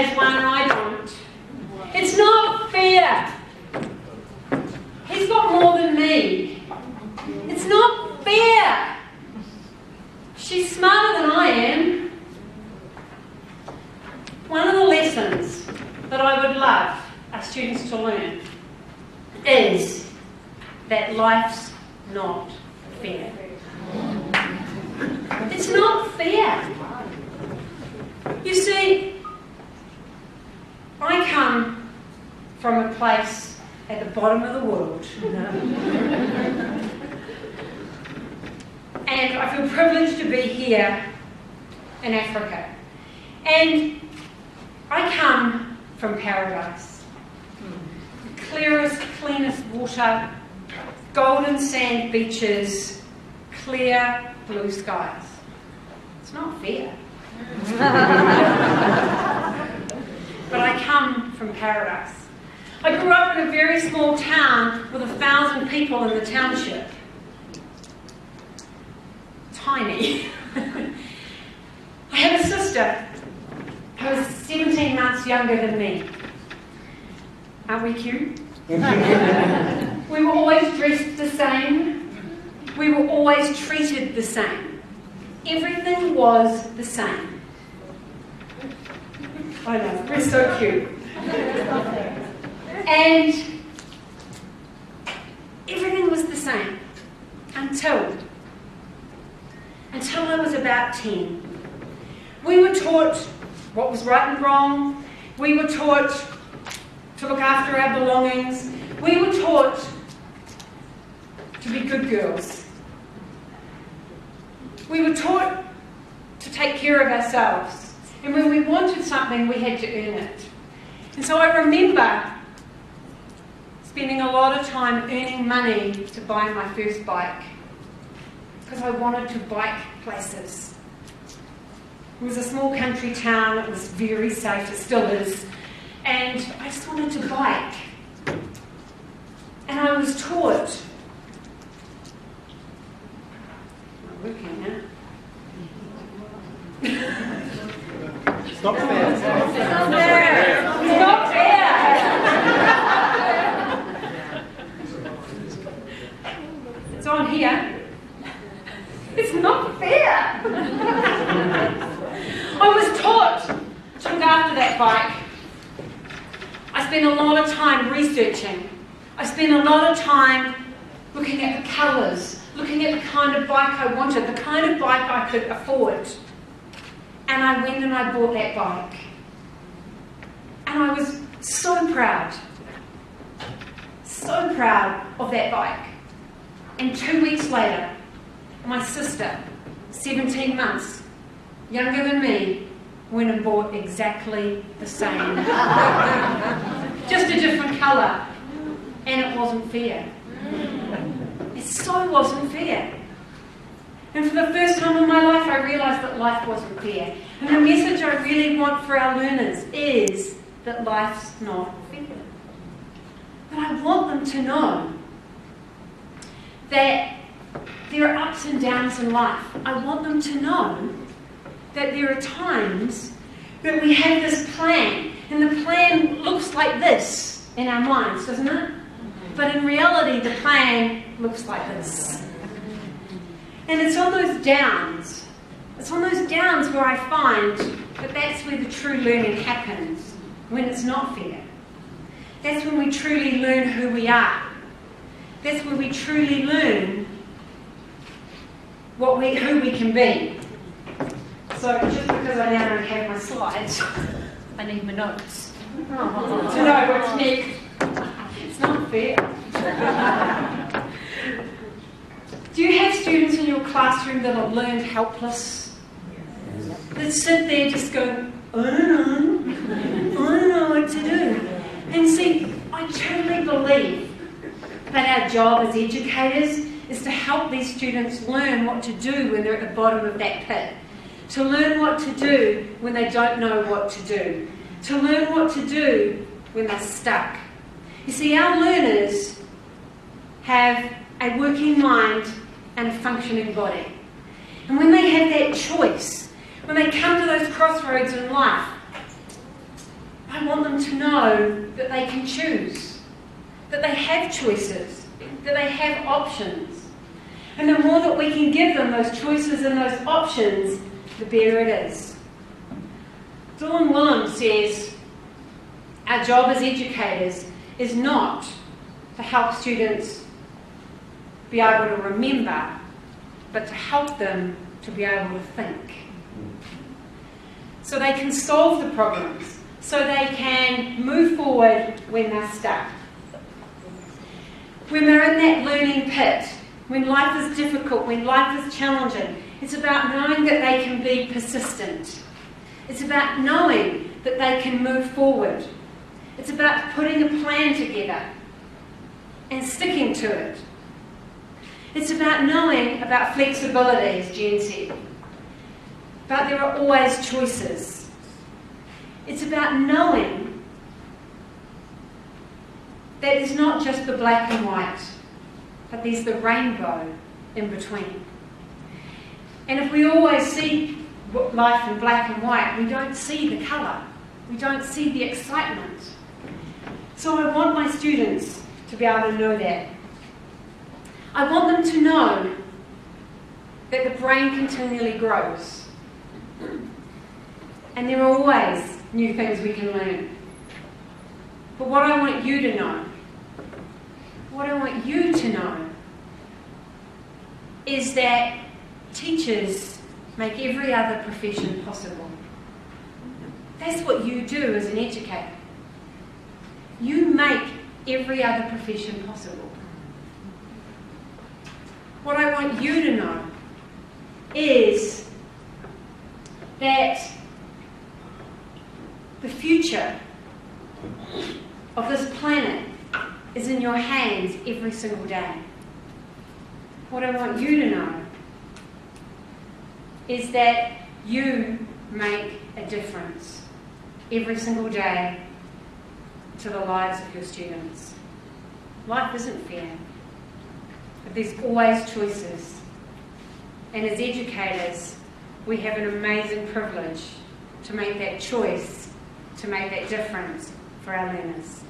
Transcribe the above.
has one and I don't. It's not fair. He's got more than me. It's not fair. She's smarter than I am. One of the lessons that I would love our students to learn is that life's not fair. It's not fair. You see, I come from a place at the bottom of the world. And I feel privileged to be here in Africa. And I come from paradise. The clearest, cleanest water, golden sand beaches, clear blue skies. It's not fair. But I come from paradise. I grew up in a very small town with 1,000 people in the township. Tiny. I have a sister who is 17 months younger than me. Aren't we cute? We were always dressed the same. We were always treated the same. Everything was the same. I know, we're so cute. And everything was the same until I was about 10. We were taught what was right and wrong. We were taught to look after our belongings. We were taught to be good girls. We were taught to take care of ourselves. And when we wanted something, we had to earn it. And so I remember spending a lot of time earning money to buy my first bike, because I wanted to bike places. It was a small country town, it was very safe, it still is, and I just wanted to bike. And I was taught, I'm working now. Stop there. Stop there. Stop there. It's on here. It's not fair. I was taught to look after that bike. I spent a lot of time researching. I spent a lot of time looking at the colours, looking at the kind of bike I wanted, the kind of bike I could afford. And I went and I bought that bike. And I was so proud of that bike. And 2 weeks later, my sister, 17 months younger than me, went and bought exactly the same. Just a different colour. And it wasn't fair. It so wasn't fair. And for the first time in my life, I realised that life wasn't fair. And the message I really want for our learners is that life's not fair. But I want them to know that there are ups and downs in life. I want them to know that there are times that we have this plan, and the plan looks like this in our minds, doesn't it? But in reality, the plan looks like this. And it's on those downs. It's on those downs where I find that that's where the true learning happens, when it's not fair. That's when we truly learn who we are. That's where we truly learn who we can be. So just because I now don't have my slides, I need my notes to know what's next. It's not fair. Do you have students in your classroom that are learned helpless? That sit there just going, I don't know what to do. And see, I truly believe that our job as educators is to help these students learn what to do when they're at the bottom of that pit. To learn what to do when they don't know what to do. To learn what to do when they're stuck. You see, our learners have a working mind and a functioning body. And when they have that choice, when they come to those crossroads in life, I want them to know that they can choose, that they have choices, that they have options. And the more that we can give them those choices and those options, the better it is. Dawn Willem says, our job as educators is not to help students be able to remember, but to help them to be able to think. So they can solve the problems, so they can move forward when they're stuck. When they're in that learning pit, when life is difficult, when life is challenging, it's about knowing that they can be persistent. It's about knowing that they can move forward. It's about putting a plan together and sticking to it. It's about knowing about flexibility, as Jen said. But there are always choices. It's about knowing that there's not just the black and white, but there's the rainbow in between. And if we always see life in black and white, we don't see the colour. We don't see the excitement. So I want my students to be able to know that. I want them to know that the brain continually grows. And there are always new things we can learn. But what I want you to know, is that teachers make every other profession possible. That's what you do as an educator. You make every other profession possible. What I want you to know is that the future of this planet is in your hands every single day. What I want you to know is that you make a difference every single day to the lives of your students. Life isn't fair, but there's always choices. And as educators, we have an amazing privilege to make that choice, to make that difference for our learners.